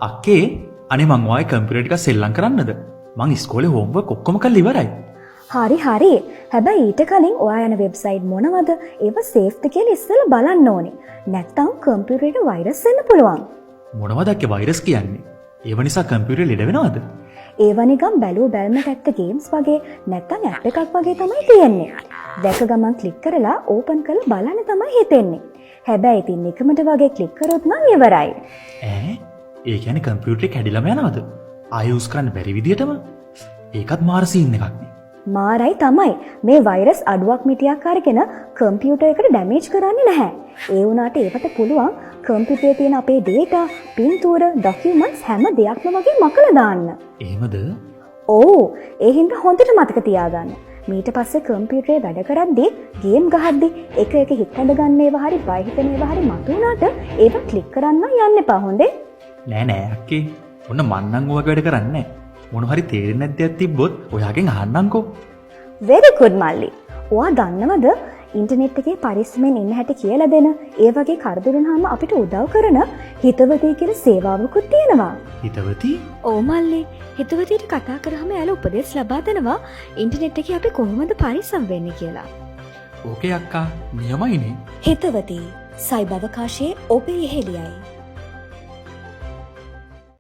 අක්කේ අනේ මං ඔයාගේ කම්පියුටර් ටික සෙල්ලම් කරන්නද? මං ඉස්කෝලේ හෝම්වර්ක් ඔක්කොම කරලා ඉවරයි. හරි හරි. හැබැයි ඊට කලින් ඔයා යන වෙබ්සයිට් මොනවද? ඒව සේෆ්ද කියලා ඉස්සෙල්ලා බලන්න ඕනේ. නැත්නම් කම්පියුටරේට වෛරස් එන්න පුළුවන්. මොනවද අක්කේ වෛරස් කියන්නේ? ඒව නිසා කම්පියුටරේ ලෙඩ වෙනවද? ඒව නිකන් බැලුව බැලමට ඇත්ත ගේම්ස් වගේ නැත්නම් ඇප් එකක් වගේ තමයි තියෙන්නේ. දැක ගමන් ක්ලික් කරලා ඕපන් කරලා බලන්න තමයි හිතෙන්නේ. හැබැයි ඉතින් නිකමට වගේ ක්ලික් කරොත් නම් ඉවරයි. ඒ කියන්නේ කම්පියුටරේ කැඩිලාම යනවද? ආයෙ යූස් කරන්න බැරි විදියටම? ඒකත් මාර සීන් එකක් නේ. මාරයි තමයි. මේ වෛරස් අඩුවක් මිටියක් අරගෙන කම්පියුටර් එකට ඩැමේජ් කරන්නේ නැහැ. ඒ වුණාට ඒකට පුළුවන් කම්පියුටරේ තියෙන අපේ data, පින්තූර, documents හැම දෙයක්ම වගේ මකලා දාන්න. එහෙමද? ඕ, ඒ හින්දා හොඳට මතක තියාගන්න. ඊට පස්සේ කම්පියුටරේ වැඩ කරද්දී, ගේම් ගහද්දී එක එක හිත හදගන්න ඒවා හරි බය හිතන ඒවා හරි මතුණාට ඒව ක්ලික් කරන්න යන්න එපා හොඳේ. නෑ අක්කේ. ඔන්න මං නම් ඔයක වැඩ කරන්නේ නෑ. මොන හරි තේරෙන්නේ නැති දෙයක් තිබ්බොත් ඔයාගෙන් අහන්නම්කෝ. very good මල්ලි. ඔයා දන්නවද ඉන්ටර්නෙට් එකේ පරිස්සමෙන් ඉන්න හැටි කියලා දෙන ඒ වගේ කරදර වුණාම අපිට උදව් කරන හිතවතී කියලා සේවාවකුත් තියෙනවා. හිතවතී? ඔව් මල්ලි. හිතවතීට කතා කරාම එයාලා උපදෙස් ලබා දෙනවා ඉන්ටර්නෙට් එකේ අපි කොහොමද පරිස්සම් වෙන්නේ කියලා. ඕකේ අක්කා. නියමයිනේ. හිතවතී සයිබර් අවකාශයේ ඔබේ යෙහෙළියයි.